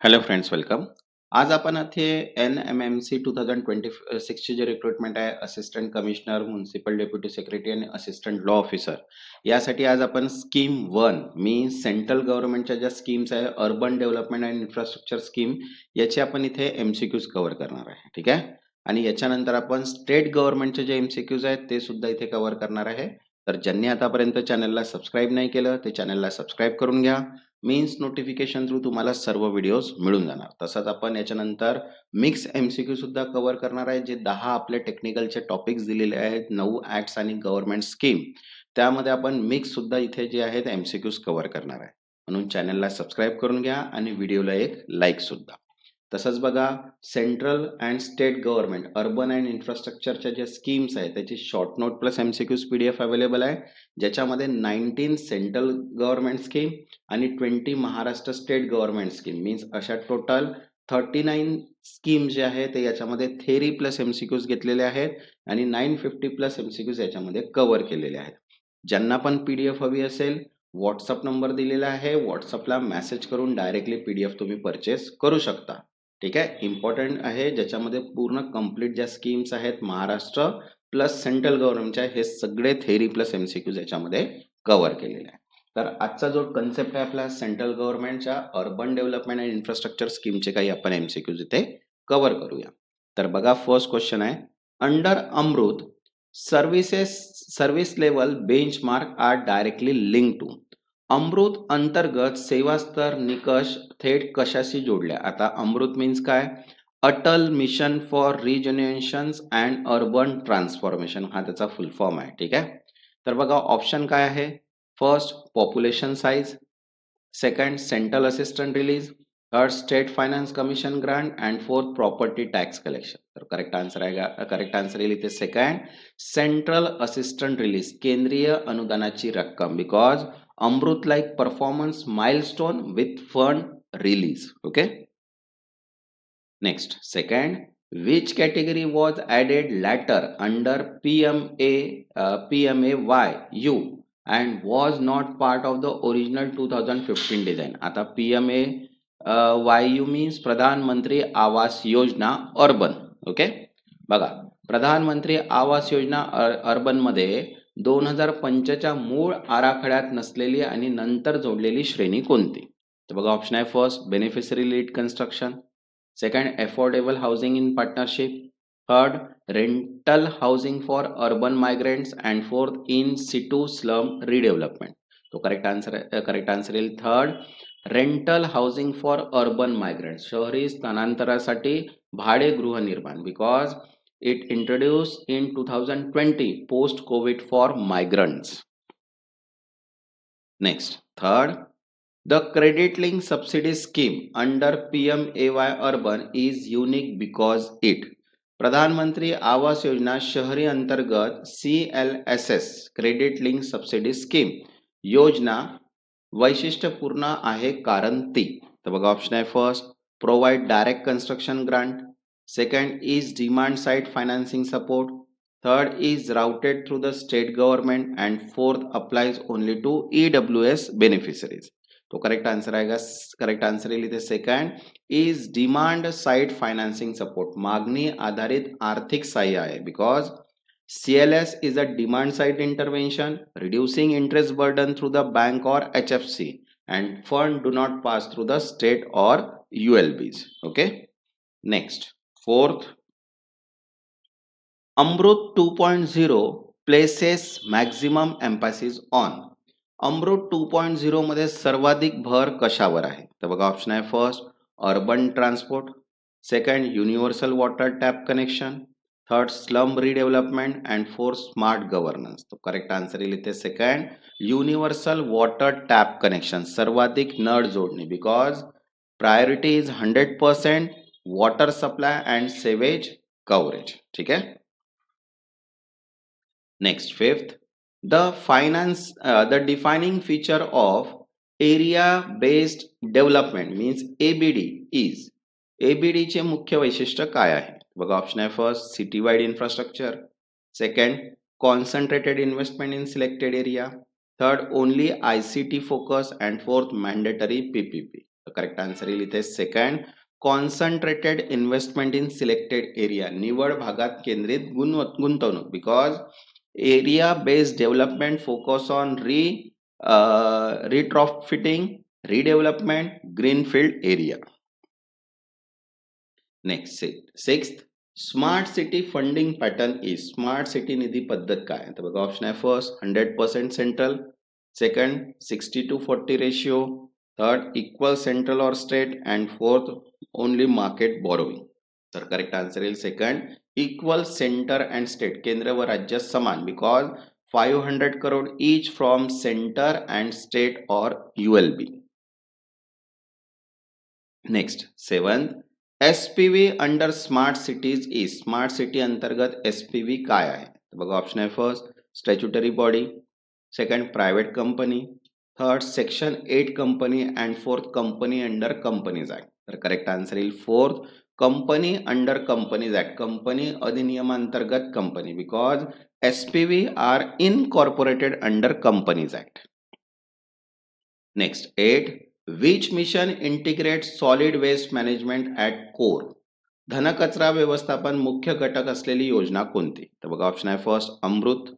Hello friends, welcome. आज आपण इथे NMMC 2026 ची जे रिक्रुटमेंट आहे, assistant commissioner, municipal deputy secretary आणि असिस्टंट लॉ ऑफिसर यासाठी आज आपण स्कीम 1 मी सेंट्रल गव्हर्नमेंटच्या ज्या स्कीम्स आहे, urban development and infrastructure scheme याची आपण इथे MCQs कव्हर करणार आहे. ठीक आहे. आणि याच्यानंतर आपण स्टेट गव्हर्नमेंटचे जे MCQs आहेत ते सुद्धा इथे कव्हर करणार आहे. तर ज्यांनी आतापर्यंत चॅनलला सबस्क्राईब नाही केलं ते चॅनलला सबस्क्राईब करून घ्या. मीन्स नोटिफिकेशन थ्रू तुम्हाला सर्व व्हिडिओज मिळून जाणार. तसंच आपण याच्यानंतर मिक्स MCQ सुद्धा कव्हर करणार आहे, जे 10 आपले टेक्निकलचे टॉपिक्स दिलेले आहेत, 9 ऍक्ट्स आणि गव्हर्नमेंट स्कीम. त्यामध्ये आपण मिक्स सुद्धा इथे जे आहेत MCQs कव्हर करणार आहे. म्हणून चॅनलला सबस्क्राईब करून घ्या आणि व्हिडिओला एक लाईक सुद्धा. तसंच बघा, central and state government urban and इन्फ्रास्ट्रक्चरच्या ज्या स्कीम्स आहेत त्याची short note plus MCQs PDF available आहे, ज्याच्यामध्ये 19 सेंट्रल गव्हर्नमेंट स्कीम आणि 20 Maharashtra state government scheme means अशा टोटल 39 स्कीम जे आहे ते याच्यामध्ये थेरी प्लस MCQs घेतलेले आहेत आणि 950 प्लस MCQs याच्यामध्ये कव्हर केलेले आहेत. ज्यांना पण PDF हवी असेल, व्हॉट्सअप नंबर दिलेला आहे, व्हॉट्सअपला मेसेज करून डायरेक्टली PDF तुम्ही परचेस करू शकता. ठीक आहे. इम्पॉर्टंट आहे, ज्याच्यामध्ये पूर्ण कंप्लीट ज्या स्कीम्स आहेत महाराष्ट्र प्लस सेंट्रल गव्हर्नमेंटच्या हे सगळे थेरी प्लस MCQs याच्यामध्ये कव्हर केलेले आहे. तर आजचा जो कन्सेप्ट आहे आपला सेंट्रल गव्हर्नमेंटच्या अर्बन डेव्हलपमेंट अँड इन्फ्रास्ट्रक्चर स्कीमचे काही आपण MCQs इथे कव्हर करूया. तर बघा, फर्स्ट क्वेश्चन आहे, under AMRUT service level benchmark are directly linked to. AMRUT अंतर्गत सेवा स्तर निकष थेट कशाशी जोडल्या? आता अमृत मीन्स काय? Atal mission for regeneration and urban transformation हा त्याचा फुल फॉर्म आहे. ठीक आहे. तर बघा, ऑप्शन काय आहे? First population size, second central assistant release, third state finance commission grant and fourth property tax collection. तर करेक्ट आन्सर येईल इथे सेकंड, सेंट्रल असिस्टंट रिलीज, केंद्रीय अनुदानाची रक्कम, because AMRUT like performance milestone with fund release. Okay. Next, second, which category was added later under PMAYU and was not part of the original 2015 design? आता PMAYU means प्रधानमंत्री Awas Yojana urban. Okay. बघा, प्रधानमंत्री Awas Yojana urban मध्ये 2005 च्या मूळ आराखड्यात नसलेली आणि नंतर जोडलेली श्रेणी कोणती? तर बघा, ऑप्शन आहे, first beneficiary lead construction, second affordable housing in partnership, third rental housing for urban migrants and fourth in situ slum redevelopment. तो करेक्ट आन्सर येईल third, rental housing for urban migrants, शहरी स्थानांतरासाठी भाडे गृहनिर्माण, because it introduce in 2020 post Covid for migrants. Next, third, the credit link subsidy scheme under PMAY urban is unique because it. प्रधानमंत्री आवास योजना शहरी अंतर्गत CLSS credit link subsidy scheme योजना वैशिष्ट्यपूर्ण आहे कारण ती. तर बघा, ऑप्शन आहे, first provide direct construction grant, second is demand side financing support, third is routed through the state government and fourth applies only to EWS beneficiaries. तो correct answer येईल इथे second, is demand side financing support, मागणी आधारित आर्थिक सहाय्य आहे, because CLS is a demand side intervention reducing interest burden through the bank or HFC and fund do not pass through the state or ULBs. Okay. Next, fourth, AMRUT 2.0 places maximum emphasis on. AMRUT 2.0 मध्ये सर्वाधिक भर कशावर आहे? तर बघा, option आहे, first urban transport, second universal water tap connection, third slum redevelopment and fourth smart governance. तो correct answer येईल इथे second, universal water tap connection, सर्वाधिक नळ जोडणी, because priority is 100% water supply and sewage coverage. ठीक आहे. Next, fifth, the defining feature of area based development means ABD is. ABD चे मुख्य वैशिष्ट्य काय आहे? बघा, ऑप्शन आहे, first city wide infrastructure, second concentrated investment in selected area, third only ICT focus and fourth mandatory PPP. Correct answer येईल इथे second. Concentrated investment in selected area, निवड भागात केंद्रित गुंतवणूक. Because area based development focus on retrofitting, redevelopment, greenfield area. Next, sixth, smart city funding pattern is. Smart city निधी पद्धत काय? तर बघा ऑप्शन आहे first 100% central, second 60:40 ratio, third equal central और state, and fourth only market borrowing. तर correct answer येईल second, equal center and state, केंद्र व राज्य समान. Because 500 crore each from center and state or ULB. Next seventh, SPV under smart cities is. Smart city अंतर्गत SPV काय आहे? तर बघा ऑप्शन आहे first statutory body, second private company, third section 8 company, and fourth company under companies act. तर correct answer येईल fourth, company under companies act, company अधिनियमांतर्गत company. Because SPV are incorporated under companies act. Next 8, which mission integrate solid waste management at core. घनकचरा व्यवस्थापन मुख्य घटक असलेली योजना कोणती? तर बघा ऑप्शन आहे फर्स्ट अमृत,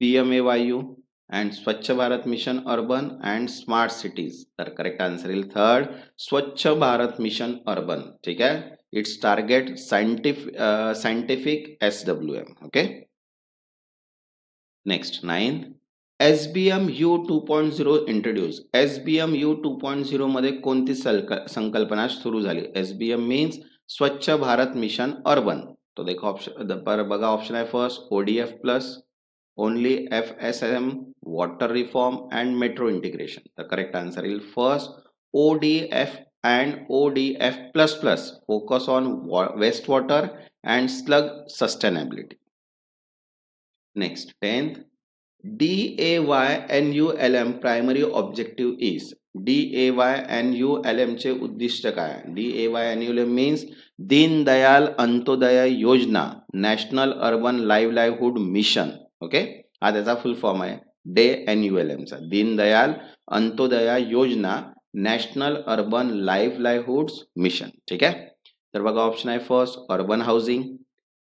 PMAYU, अँड स्वच्छ Bharat mission urban, and smart cities. तर करेक्ट आन्सर येईल थर्ड, स्वच्छ भारत मिशन अर्बन. ठीक आहे, it's target scientific SWM. Okay. Next 9, SBMU 2.0 introduce. SBMU 2.0 मध्ये कोणती संकल्पना सुरू झाली? SBM मीन्स स्वच्छ भारत मिशन अर्बन. तो देखो ऑप्शन बघा ऑप्शन आहे first ODF plus, only FSM, water reform, and metro integration. तर करेक्ट आन्सर येईल first ODF and ODF plus plus, focus on waste water and sludge sustainability. Next 10th, DAYNULM primary objective is. DAYNULM चे उद्दिष्ट काय? DAYNULM means Deendayal Antyodaya Yojana, national urban livelihood mission. Okay, हा त्याचा फुल form आहे DANULM चा, Deendayal Antyodaya Yojana, national urban livelihood mission. ठीक आहे, तर बघा ऑप्शन आहे first urban housing,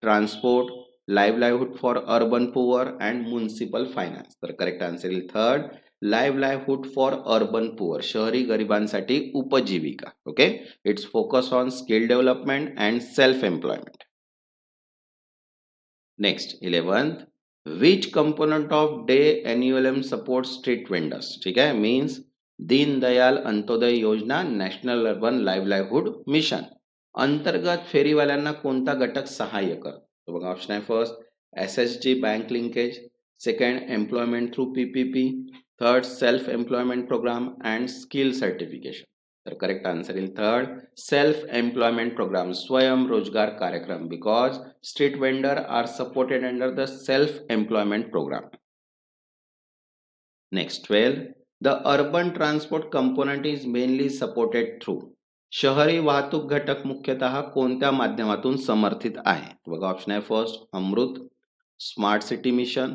transport, livelihood for urban poor, and municipal finance. तर करेक्ट आन्सर येईल third, livelihood for urban poor, शहरी गरिबांसाठी उपजीविका. Okay, it's focus on skill development and self employment. Next 11th, which component of DANULM support street vendors. ठीक आहे, means Deendayal Antyodaya Yojana, national urban livelihood mission अंतर्गत फेरीवाल्यांना कोणता घटक सहाय्य करतो? तो बघा ऑप्शन आहे first SHG bank linkage, second employment through PPP, third self employment program, and skill certification. तर करेक्ट आन्सर येईल थर्ड, सेल्फ एम्प्लॉयमेंट प्रोग्राम, स्वयं रोजगार कार्यक्रम. Because street vendor are supported under the self employment program. Next 12, the urban transport component is mainly supported through. शहरी वाहतूक घटक मुख्यतः कोणत्या माध्यमातून समर्थित आहे? बघा ऑप्शन आहे first AMRUT, smart city mission,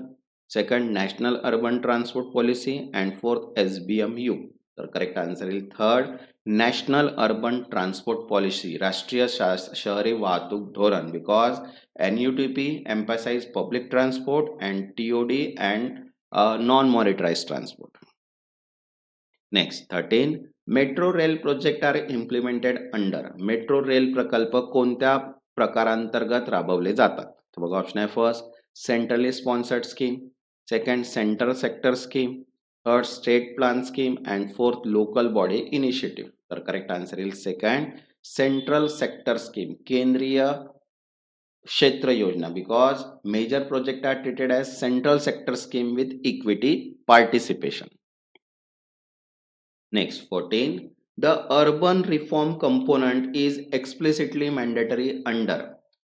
second national urban transport policy, and fourth SBMU. तर करेक्ट आन्सर येईल third, national urban transport policy, राष्ट्रीय शहरी वाहतूक धोरण. Because NUTP emphasize public transport and TOD and non monetize transport. Next 13, metro rail project are implemented under. Metro rail प्रकल्प कोणत्या प्रकारांतर्गत राबवले जातात? तर बघा ऑप्शन आहे first centrally sponsored scheme, second center sector scheme, third state plan scheme, and fourth local body initiative. तर correct answer येईल सेकंड, सेंट्रल सेक्टर स्कीम, केंद्रीय क्षेत्र योजना. Because major project are treated as central sector scheme with equity participation. Next 14, the urban reform component is explicitly mandatory under.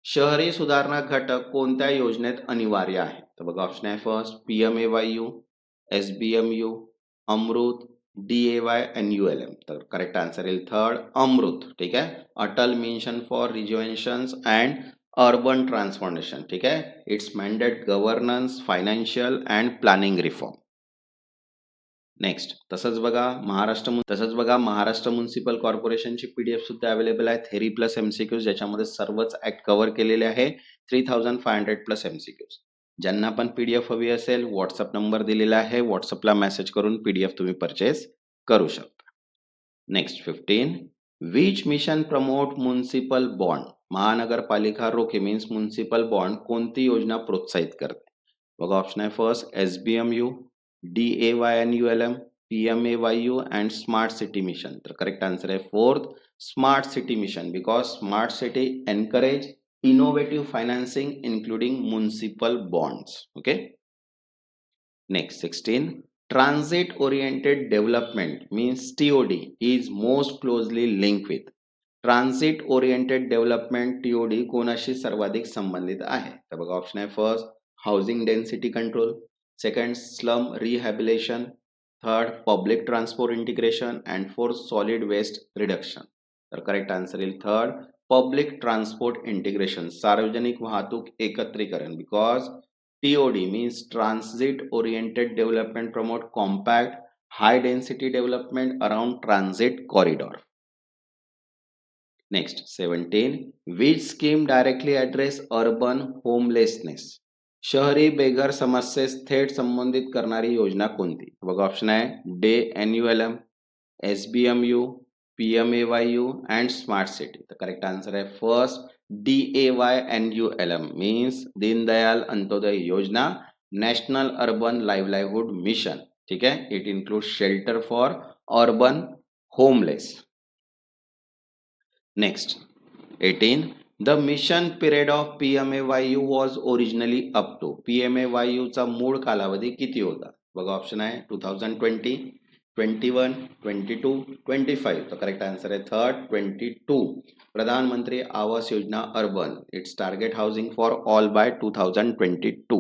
शहरी सुधारणा घटक कोणत्या योजनेत अनिवार्य आहे? तर बघा ऑप्शन आहे first PMAYU, SBMU, AMRUT, DAYNULM. तर करेक्ट आन्सर येईल थर्ड अमृत. ठीक आहे, Atal mission for rejuvenation and urban transformation. ठीक आहे, it's mandate governance, financial and planning reform. Next तसंच बघा महाराष्ट्र म्युनिसिपल कॉर्पोरेशनची पीडीएफ सुद्धा अवेलेबल आहे. थेरी प्लस एमसीक्यूज ज्याच्यामध्ये सर्वच ऍक्ट कव्हर केलेले आहे. 3500 प्लस एमसीक्यूज. ज्यांना पण पीडीएफ हवी असेल व्हॉट्सअप नंबर दिलेला आहे. व्हॉट्सअपला मेसेज करून पीडीएफ तुम्ही परचेस करू शकता. Next 15. Which mission promote municipal bond. महानगरपालिका रोखे मीन्स म्युनिसिपल बॉन्ड कोणती योजना प्रोत्साहित करते? बघा ऑप्शन आहे first SBMU, DAYNULM, PMAYU and smart city mission. तर करेक्ट आन्सर आहे fourth smart city mission because smart city encourage innovative financing including municipal bonds. Okay. Next 16. Transit oriented development means TOD is most closely linked with. Transit oriented development TOD कोणाशी सर्वाधिक संबंधित आहे? तर बघा option आहे first housing density control, second slum rehabilitation, third public transport integration and fourth solid waste reduction. तर correct answer येईल third public transport integration, सार्वजनिक वाहतूक एकत्रीकरण. Because TOD means transit oriented development promote compact high density development around transit corridor. Next 17. Which scheme directly address urban homelessness? शहरी बेघर समस्येस थेट संबंधित करणारी योजना कोणती? बघा ऑप्शन आहे DANULM, SBMU, PMAYU and Smart City. The correct answer is first DAYNULM means Deendayal Antyodaya योजना, National Urban Livelihood Mission. ठीक है, it includes shelter for urban homeless. Next 18. The mission period of PMAYU was originally up to. PMAYU चा मूळ कालावधी किती होता? बघा option आहे 2020, 21, 22, 25. तो करेक्ट आन्सर आहे third 22. Pradhan Mantri Awas Yojana urban its target housing for all by 2022.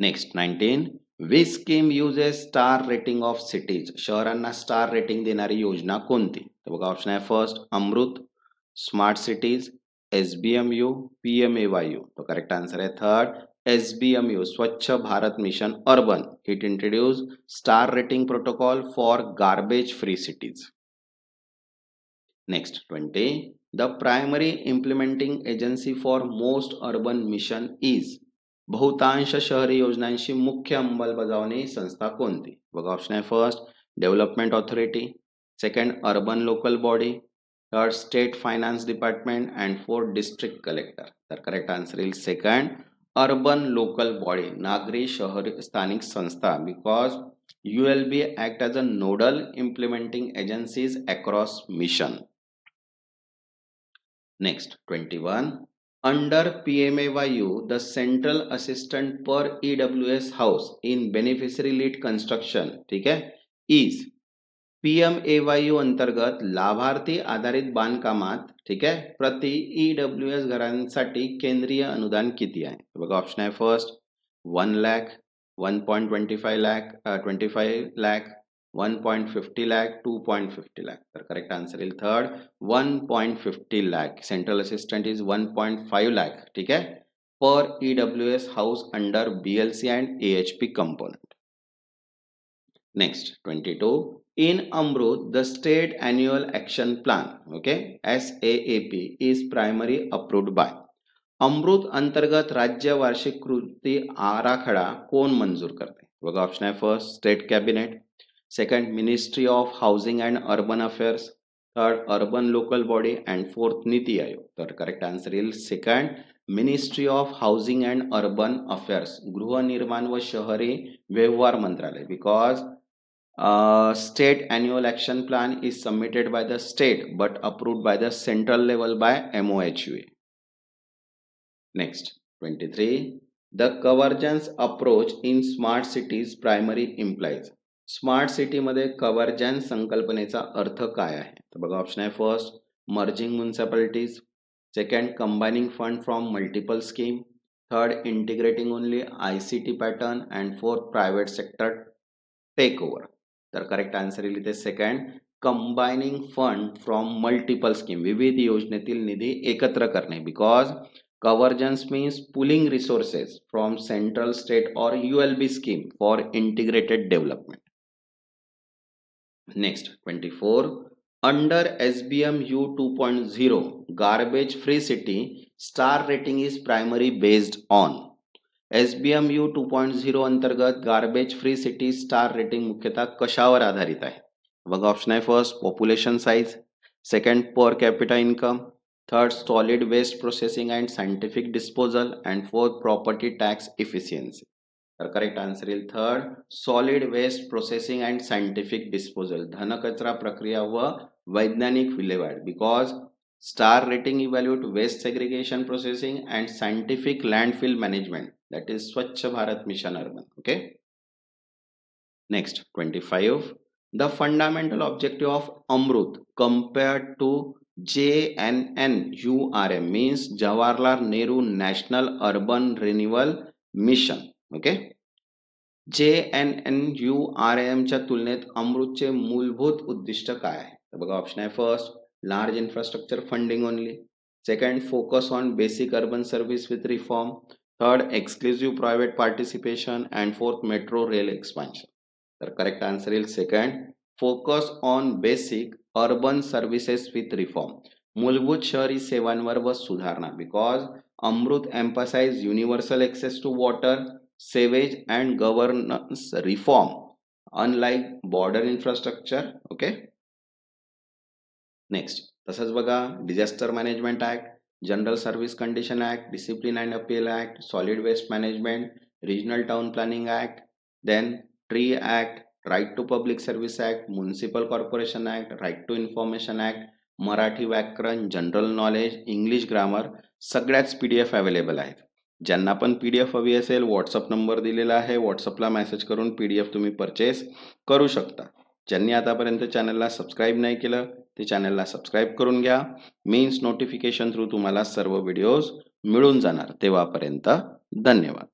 Next 19. Which scheme uses star rating of cities. शहरांना स्टार रेटिंग देणारी योजना कोणती? तर बघा ऑप्शन आहे first AMRUT, smart cities, SBMU, PMAYU. तो करेक्ट आन्सर आहे third SBMU Swachh Bharat mission urban. It introduce star rating protocol for garbage free cities. Next 20. The primary implementing agency for most urban mission is. बहुतांश शहरी योजनांची मुख्य अंमलबजावणी संस्था कोणती? बघा ऑप्शन आहे first development authority, second urban local body, third state finance department and fourth district collector. तर करेक्ट आन्सर येईल सेकंड अर्बन लोकल बॉडी, नागरी शहर स्थानिक संस्था. Because ULB act as a nodal implementing agencies across mission. Next 21. Under PMAYU, the central assistant per EWS house in beneficiary led construction, ठीक है, is PMAYU अंतर्गत लाभार्थी आधारित बांधकामात, ठीक है, प्रति EWS घरांसाठी केंद्रीय अनुदान किती आहे? बघा ऑप्शन आहे first 1 lakh, 1.25 lakh, 25 lakh, 1.50 lakh, 2.50 lakh. तर करेक्ट आन्सर येईल third 1.50 lakh. Central assistant is 1.5 lakh, ठीक है, पर EWS house under BLC and AHP component. Next 22. In Amrut, the state annual action plan, okay, SAAP is primary approved by. अमृत अंतर्गत राज्य वार्षिक कृती आराखडा कोण मंजूर करते? बघा ऑप्शन आहे first state cabinet, second Ministry of Housing and Urban Affairs, third Urban Local Body and fourth Niti Aayog. तर करेक्ट आन्सर येईल second ministry of housing and urban affairs, गृहनिर्माण व शहरी व्यवहार मंत्रालय. Because state annual action plan is submitted by the state but approved by the central level by MOHUA. Next 23. The convergence approach in smart cities primary implies. Smart city मध्ये कव्हर्जन्स संकल्पनेचा अर्थ काय आहे? तर बघा ऑप्शन आहे first merging municipalities, second combining fund from multiple scheme, third integrating only ICT pattern and fourth private sector take over. तर correct answer येईल इथे second combining fund from multiple scheme, विविध योजनेतील निधी एकत्र करणे. Because Convergence means pooling resources from central, state or ULB scheme for integrated development. Next, 24. Under SBMU 2.0, garbage free city star rating is primary based on. SBMU 2.0 अंतर्गत garbage free city star rating मुख्यतः कशावर आधारित आहे? बघा option आहे, first population size, second per capita income, third solid waste processing and scientific disposal and fourth property tax efficiency. तर correct answer येईल third, solid waste processing and scientific disposal, धनकचरा प्रक्रिया व वैज्ञानिक विल्हेवाट. Because star rating evaluate waste segregation processing and scientific landfill management, that is Swachh Bharat Mission Urban. Okay. Next, 25. The fundamental objective of Amrut compared to JNNURM means Jawaharlal Nehru National Urban Renewal Mission. Okay. JNNURM च्या तुलनेत अमृतचे मूलभूत उद्दिष्ट काय आहे? तर बघा option आहे, first large infrastructure funding only, second focus on basic urban service with reform, third exclusive private participation and fourth metro rail expansion. तर करेक्ट आन्सर येईल second, focus on basic urban services with reform, मूलभूत शहरी सेवांवर व सुधारणा. Because AMRUT emphasise universal access to water, sewage and governance reform unlike border infrastructure. Okay. Next, तसंच बघा disaster management act, general service condition act, discipline and appeal act, solid waste management, regional town planning act, then tree act, right to public service act, municipal corporation act, right to information act, Marathi व्याकरण, general knowledge, English grammar, सगळ्याच PDF available आहेत. ज्यांना पण PDF हवी असेल, WhatsApp number दिलेला आहे, व्हॉट्सअपला मेसेज करून PDF तुम्ही परचेस करू शकता. ज्यांनी आतापर्यंत चॅनलला सबस्क्राईब नाही केलं ते चॅनलला सबस्क्राईब करून घ्या. मीन्स नोटिफिकेशन थ्रू तुम्हाला सर्व व्हिडिओज मिळून जाणार. तेव्हापर्यंत धन्यवाद.